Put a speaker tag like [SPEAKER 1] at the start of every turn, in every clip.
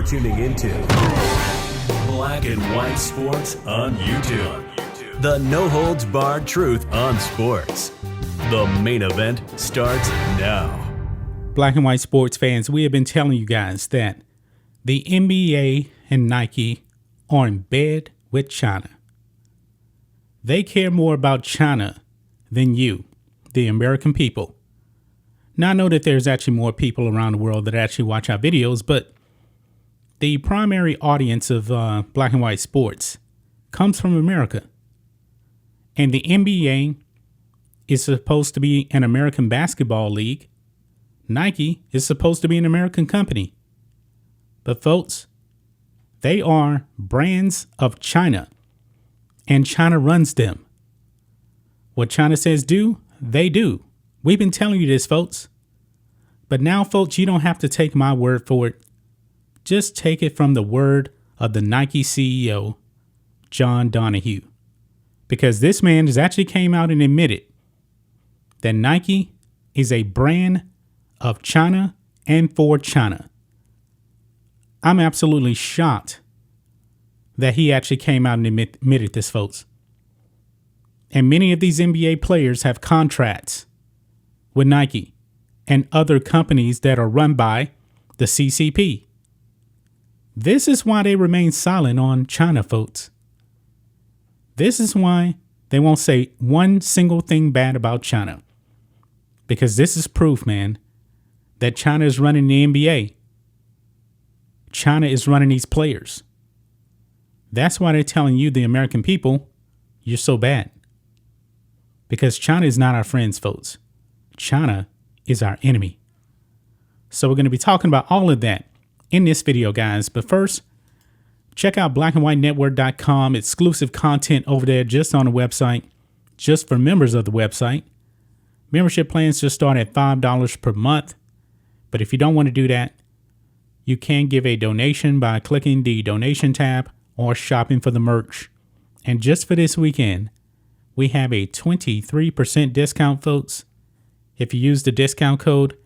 [SPEAKER 1] You're tuning into Black and White Sports on YouTube. The no-holds-barred truth on sports. The main event starts now.
[SPEAKER 2] Black and White Sports fans, we have been telling you guys that the NBA and Nike are in bed with China. They care more about China than you, the American people. Now, I know that there's actually more people around the world that actually watch our videos, but the primary audience of Black and White Sports comes from America. And the NBA is supposed to be an American basketball league. Nike is supposed to be an American company. But folks, they are brands of China, and China runs them. What China says do, they do. We've been telling you this, folks. But now, folks, you don't have to take my word for it. Just take it from the word of the Nike CEO, John Donahoe. Because this man has actually came out and admitted that Nike is a brand of China and for China. I'm absolutely shocked that he actually came out and admitted this, folks. And many of these NBA players have contracts with Nike and other companies that are run by the CCP. This is why they remain silent on China, folks. This is why they won't say one single thing bad about China. Because this is proof, man, that China is running the NBA. China is running these players. That's why they're telling you, the American people, you're so bad. Because China is not our friends, folks. China is our enemy. So we're going to be talking about all of that in this video, guys. But first, check out blackandwhitenetwork.com. Exclusive content over there just on the website, just for members of the website. Membership plans just start at $5 per month. But if you don't want to do that, you can give a donation by clicking the donation tab or shopping for the merch. And just for this weekend, we have a 23% discount, folks. If you use the discount code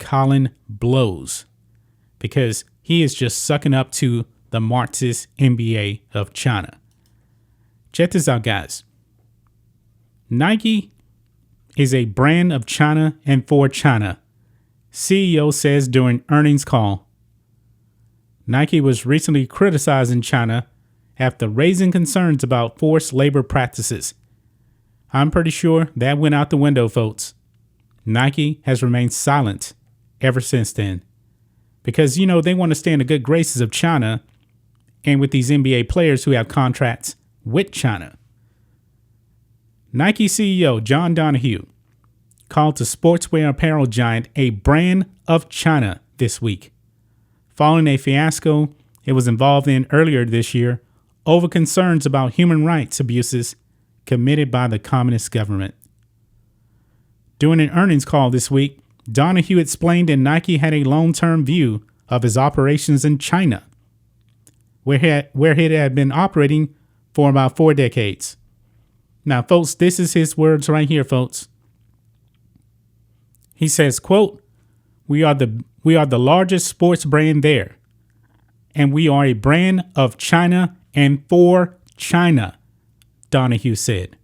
[SPEAKER 2] Colin Blows, because he is just sucking up to the Marxist NBA of China. Check this out, guys. Nike is a brand of China and for China, CEO says during earnings call. Nike was recently criticizing China after raising concerns about forced labor practices. I'm pretty sure that went out the window, folks. Nike has remained silent ever since then. Because, you know, they want to stay in the good graces of China and with these NBA players who have contracts with China. Nike CEO John Donahoe called the sportswear apparel giant a brand of China this week, following a fiasco it was involved in earlier this year over concerns about human rights abuses committed by the communist government. During an earnings call this week, Donahoe explained that Nike had a long-term view of his operations in China, where it had been operating for about 4 decades. Now, folks, this is his words right here, folks. He says, quote, we are the largest sports brand there, and we are a brand of China and for China, Donahoe said.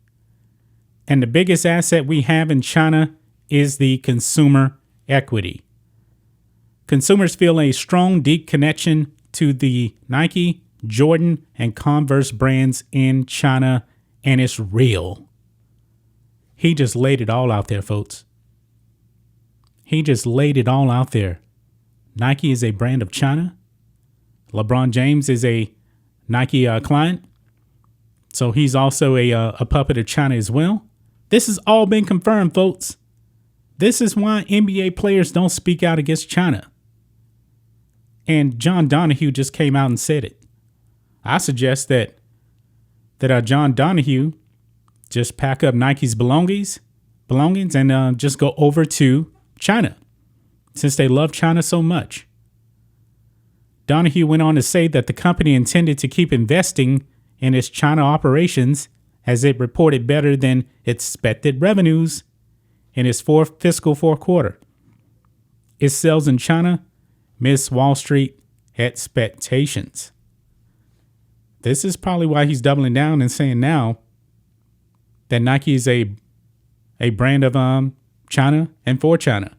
[SPEAKER 2] And the biggest asset we have in China is the consumer equity. Consumers feel a strong, deep connection to the Nike, Jordan, and Converse brands in China, and it's real. He just laid it all out there, folks. He just laid it all out there. Nike is a brand of China. LeBron James is a Nike client. So he's also a puppet of China as well. This has all been confirmed, folks. This is why NBA players don't speak out against China. And John Donahoe just came out and said it. I suggest that John Donahoe just pack up Nike's belongings and just go over to China, since they love China so much. Donahoe went on to say that the company intended to keep investing in its China operations as it reported better than expected revenues in its fiscal fourth quarter. Its sales in China missed Wall Street expectations. This is probably why he's doubling down and saying now that Nike is a brand of China and for China.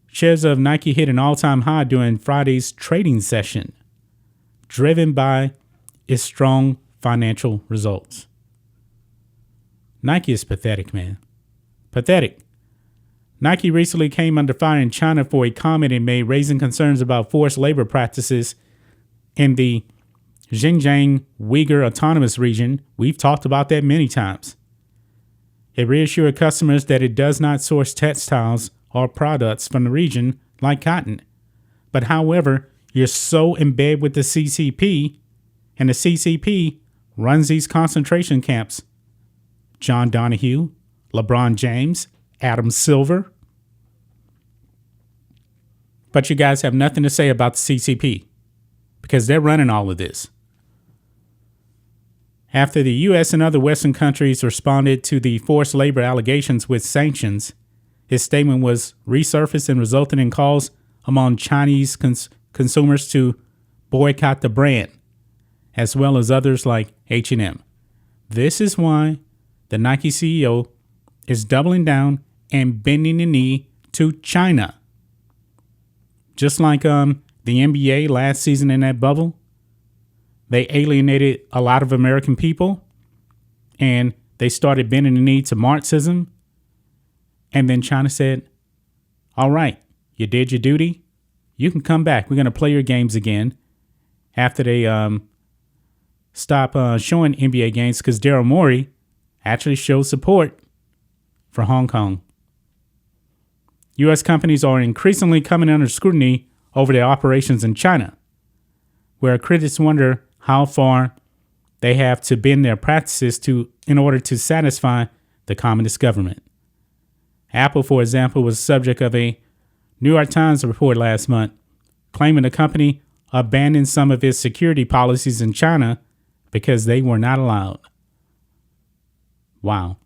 [SPEAKER 2] Shares of Nike hit an all-time high during Friday's trading session, driven by its strong financial results. Nike is pathetic, man. Pathetic. Nike recently came under fire in China for a comment it made raising concerns about forced labor practices in the Xinjiang Uyghur Autonomous Region. We've talked about that many times. It reassured customers that it does not source textiles or products from the region like cotton. But however, you're so in bed with the CCP, and the CCP runs these concentration camps. John Donahue, LeBron James, Adam Silver. But you guys have nothing to say about the CCP because they're running all of this. After the U.S. and other Western countries responded to the forced labor allegations with sanctions, his statement was resurfaced and resulted in calls among Chinese consumers to boycott the brand, as well as others like H&M. This is why the Nike CEO is doubling down and bending the knee to China. Just like the NBA last season in that bubble, they alienated a lot of American people and they started bending the knee to Marxism. And then China said, all right, you did your duty. You can come back. We're going to play your games again after they stop showing NBA games because Daryl Morey actually showed support for Hong Kong. U.S. companies are increasingly coming under scrutiny over their operations in China, where critics wonder how far they have to bend their practices in order to satisfy the communist government. Apple, for example, was the subject of a New York Times report last month, claiming the company abandoned some of its security policies in China because they were not allowed. Wow.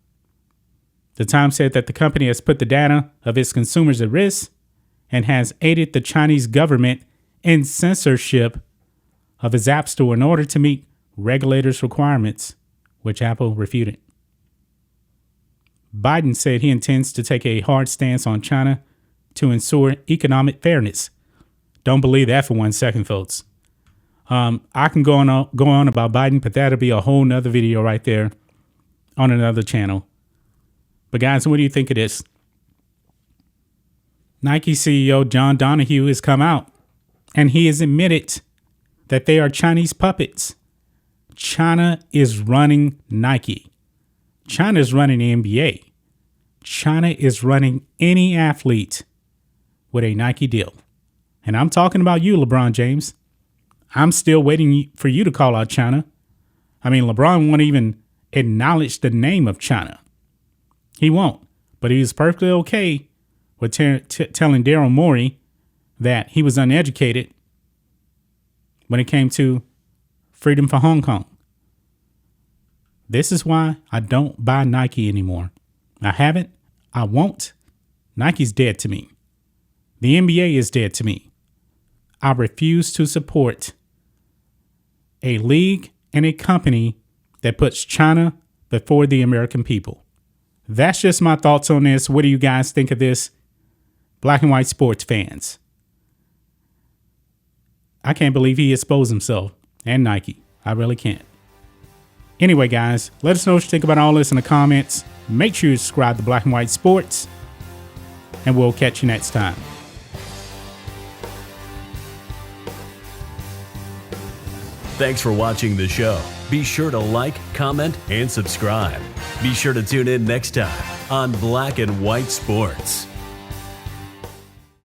[SPEAKER 2] The Times said that the company has put the data of its consumers at risk and has aided the Chinese government in censorship of its app store in order to meet regulators' requirements, which Apple refuted. Biden said he intends to take a hard stance on China to ensure economic fairness. Don't believe that for 1 second, folks. I can go on about Biden, but that'll be a whole nother video right there on another channel. But guys, what do you think of this? Nike CEO John Donahue has come out and he has admitted that they are Chinese puppets. China is running Nike. China is running the NBA. China is running any athlete with a Nike deal. And I'm talking about you, LeBron James. I'm still waiting for you to call out China. I mean, LeBron won't even acknowledge the name of China. He won't. But he's perfectly okay with telling Daryl Morey that he was uneducated when it came to freedom for Hong Kong. This is why I don't buy Nike anymore. I haven't. I won't. Nike's dead to me. The NBA is dead to me. I refuse to support a league and a company that puts China before the American people. That's just my thoughts on this. What do you guys think of this? Black and white sports fans. I can't believe he exposed himself and Nike. I really can't. Anyway, guys, let us know what you think about all this in the comments. Make sure you subscribe to Black and White Sports, and we'll catch you next time.
[SPEAKER 1] Thanks for watching the show. Be sure to like, comment, and subscribe. Be sure to tune in next time on Black and White Sports.